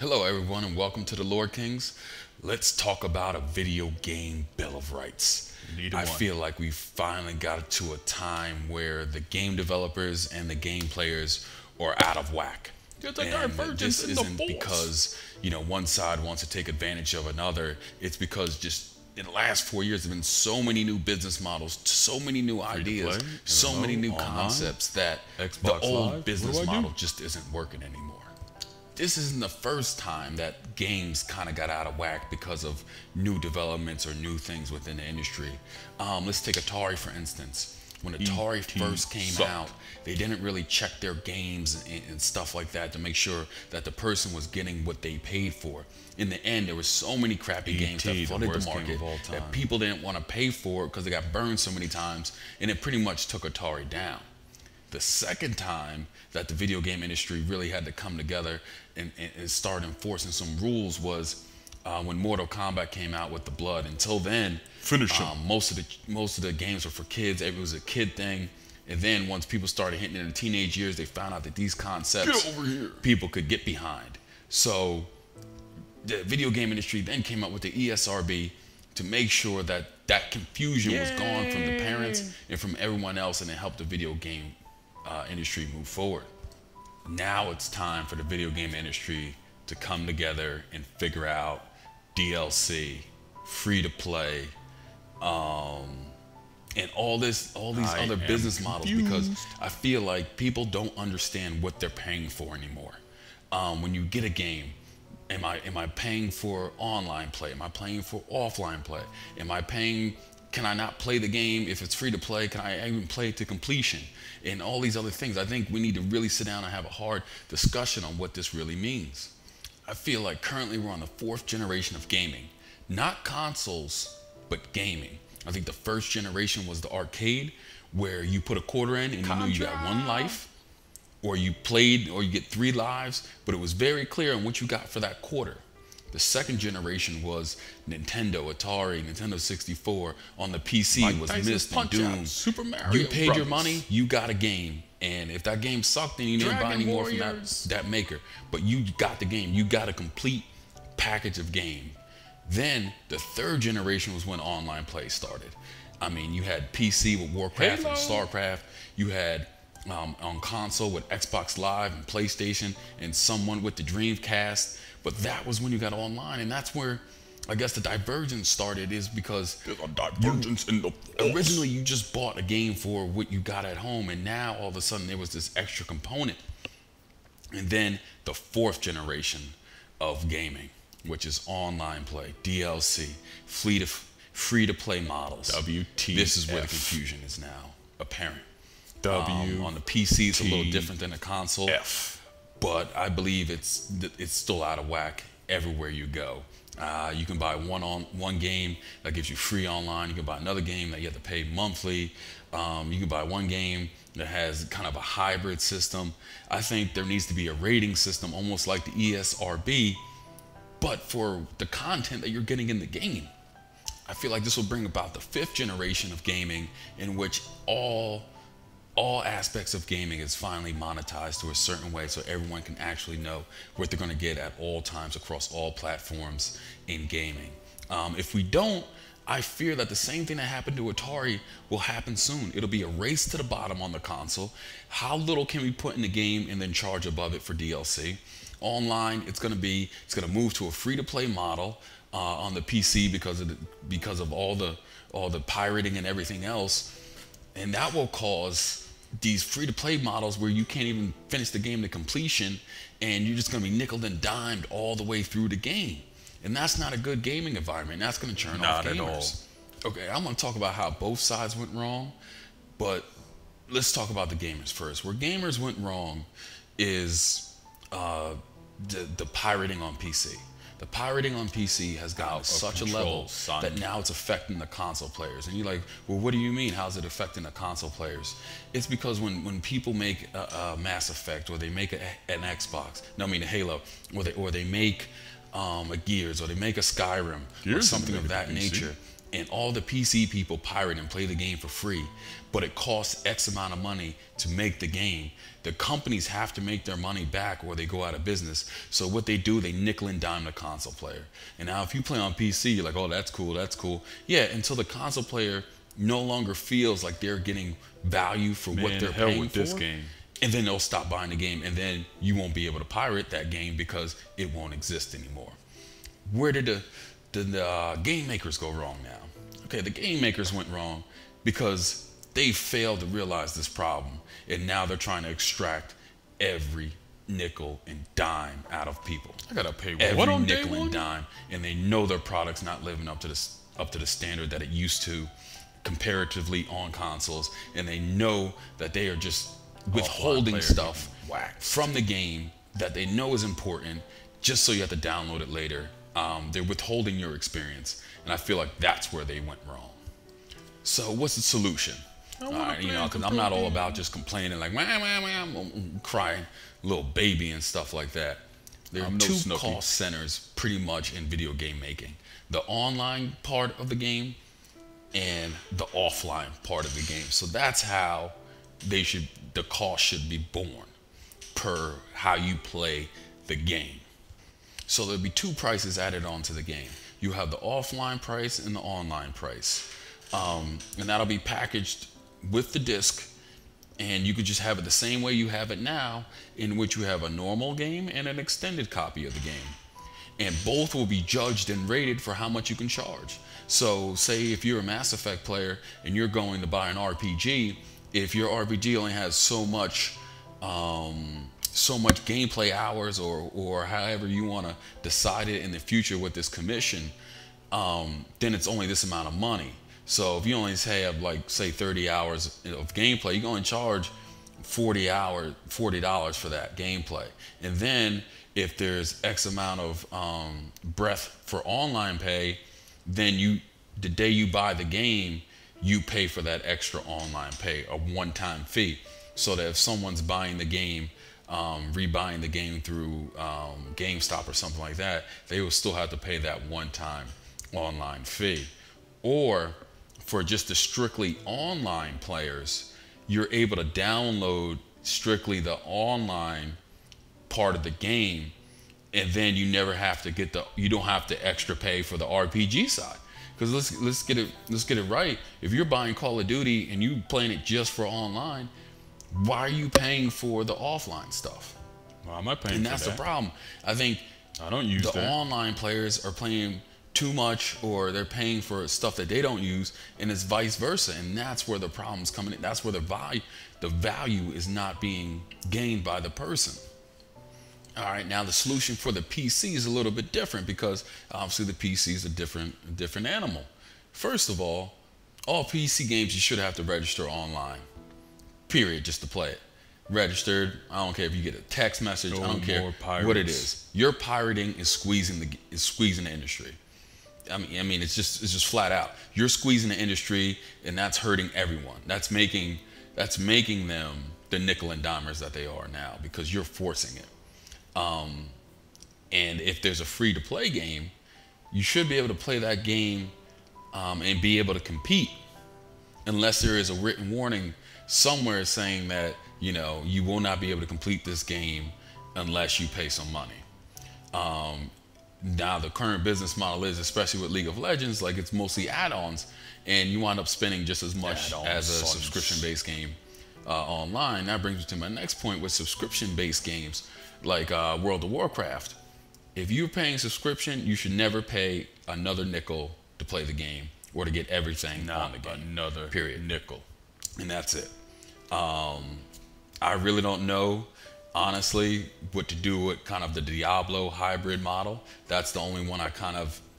Hello, everyone, and welcome to the Lorekings. Let's talk about a video game Bill of Rights. I feel like we finally got to a time where the game developers and the game players are out of whack. There's a And divergence this in the isn't force. because one side wants to take advantage of another. It's because just in the last 4 years, there've been so many new business models, so many new ideas, play, so many new online, concepts that the Xbox old Live. business What do I do? model just isn't working anymore. This isn't the first time that games kind of got out of whack because of new developments or new things within the industry. Let's take Atari, for instance. When Atari first came out, they didn't really check their games and stuff like that to make sure that the person was getting what they paid for. In the end, there were so many crappy games that the flooded the worst game market of all time. that people didn't want to pay for because they got burned so many times, and it pretty much took Atari down. The second time that the video game industry really had to come together and start enforcing some rules was when Mortal Kombat came out with the blood. Until then, most of the games were for kids. It was a kid thing. And then once people started hitting into teenage years, they found out that these concepts people could get behind. So the video game industry then came up with the ESRB to make sure that that confusion was gone from the parents and from everyone else, and it helped the video game industry move forward. Now it's time for the video game industry to come together and figure out DLC, free to play, and all these other business models, because I feel like people don't understand what they're paying for anymore. When you get a game, am I paying for online play? Am I paying for offline play? Can I not play the game if it's free to play? Can I even play it to completion? And all these other things. I think we need to really sit down and have a hard discussion on what this really means. I feel like currently we're on the 4th generation of gaming. Not consoles, but gaming. I think the first generation was the arcade, where you put a quarter in and you knew you got 1 life, or you played, or you get 3 lives, but it was very clear on what you got for that quarter. The second generation was Nintendo, Atari, Nintendo 64. On the PC was Myst and Doom. Super Mario You paid your Brothers. money, you got a game. And if that game sucked, then you didn't buy any more from that maker. But you got the game. You got a complete package of game. Then the 3rd generation was when online play started. I mean, you had PC with Warcraft and StarCraft. You had on console with Xbox Live and PlayStation, and someone with the Dreamcast. But that was when you got online, and that's where I guess the divergence started, is because There's a divergence in the force. originally you just bought a game for what you got at home, and now all of a sudden there was this extra component. And then the 4th generation of gaming, which is online play, DLC, free to play models. WTF. This is where the confusion is now apparent. W On the PC, it's a little different than a console. F. But I believe it's still out of whack everywhere you go. You can buy one game that gives you free online. You can buy another game that you have to pay monthly. You can buy one game that has kind of a hybrid system. I think there needs to be a rating system, almost like the ESRB, but for the content that you're getting in the game. I feel like this will bring about the 5th generation of gaming, in which all aspects of gaming is finally monetized to a certain way, so everyone can actually know what they're going to get at all times across all platforms in gaming. If we don't, I fear that the same thing that happened to Atari will happen soon. It'll be a race to the bottom on the console. How little can we put in the game and then charge above it for DLC? Online, it's going to move to a free-to-play model on the PC because of all the pirating and everything else, and that will cause these free-to-play models where you can't even finish the game to completion, and you're just going to be nickel and dimed all the way through the game. And that's not a good gaming environment. That's going to turn off gamers. Not at all. Okay, I'm going to talk about how both sides went wrong, but let's talk about the gamers first. Where gamers went wrong is the pirating on PC. The pirating on PC has gotten to such a level that now it's affecting the console players. And you're like, well, what do you mean? How's it affecting the console players? It's because when people make a Mass Effect, or they make an Xbox, no, I mean a Halo, or they make a Gears, or they make a Skyrim, or something of that nature, and all the PC people pirate and play the game for free, but it costs X amount of money to make the game. The companies have to make their money back or they go out of business. So what they do, they nickel and dime the console player. And now if you play on PC, you're like, oh, that's cool, that's cool. Yeah, until the console player no longer feels like they're getting value for what they're hell paying with for. this game. And then they'll stop buying the game, and then you won't be able to pirate that game because it won't exist anymore. Where did the game makers go wrong now? Okay, the game makers went wrong because they failed to realize this problem, and now they're trying to extract every nickel and dime out of people. I gotta pay Every what on nickel day and one? dime, and they know their product's not living up to the standard that it used to comparatively on consoles, and they know that they are just withholding player stuff getting whacked. from the game that they know is important just so you have to download it later. They're withholding your experience, and I feel like that's where they went wrong. So what's the solution? Because I'm not all about just complaining like wah, wah, wah, I'm crying, little baby and stuff like that. There are I'm no two Snooki. cost centers pretty much in video game making: the online part of the game and the offline part of the game. So that's how the cost should be born per how you play the game. So there'll be two prices added onto the game. You have the offline price and the online price. And that'll be packaged with the disc, and you could just have it the same way you have it now, in which you have a normal game and an extended copy of the game. And both will be judged and rated for how much you can charge. So say if you're a Mass Effect player and you're going to buy an RPG, if your RPG only has so much gameplay hours or however you want to decide it in the future with this commission, then it's only this amount of money. So if you only have like say 30 hours of gameplay, you can only charge $40 for that gameplay. And then if there's X amount of breadth for online pay, then the day you buy the game, you pay for that extra online pay, a one-time fee. So that if someone's buying the game, rebuying the game through GameStop or something like that, they will still have to pay that one-time online fee. Or for just the strictly online players, you're able to download strictly the online part of the game, and then you never have to you don't have to extra pay for the RPG side. Because let's get it right. If you're buying Call of Duty and you playing it just for online, why are you paying for the offline stuff? Why am I paying And for that's that? the problem. I think I don't use the that. online players are playing too much, or they're paying for stuff that they don't use, and it's vice versa. And that's where the problem's coming in. That's where the value is not being gained by the person. All right, now the solution for the PC is a little bit different, because obviously the PC is a different animal. First of all PC games you should have to register online, period, just to play it. Registered. I don't care if you get a text message. No I don't care more pirates. what it is. Your pirating is squeezing the industry. I mean, it's just flat out. You're squeezing the industry, and that's hurting everyone. That's making them the nickel and dimers that they are now, because you're forcing it. And if there's a free-to-play game, you should be able to play that game and be able to compete, unless there is a written warning somewhere saying that you will not be able to complete this game unless you pay some money. Now the current business model is, especially with League of Legends, like it's mostly add-ons, and you wind up spending just as much as a subscription-based game online. That brings me to my next point with subscription-based games like World of Warcraft. If you're paying subscription, you should never pay another nickel to play the game or to get everything on the game. Another period. nickel. And that's it. I really don't know, honestly, what to do with kind of the Diablo hybrid model. That's the only one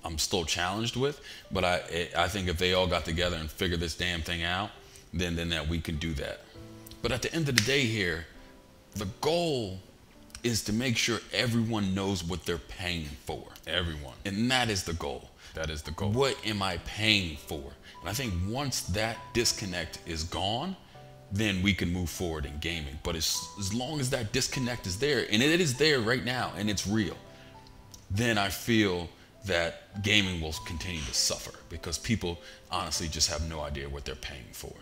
I'm still challenged with. But I think if they all got together and figured this damn thing out, then that we can do that. But at the end of the day here, the goal is to make sure everyone knows what they're paying for. Everyone. And that is the goal. That is the goal. What am I paying for? And I think once that disconnect is gone, then we can move forward in gaming. But as long as that disconnect is there, and it is there right now, and it's real, then I feel that gaming will continue to suffer because people honestly just have no idea what they're paying for.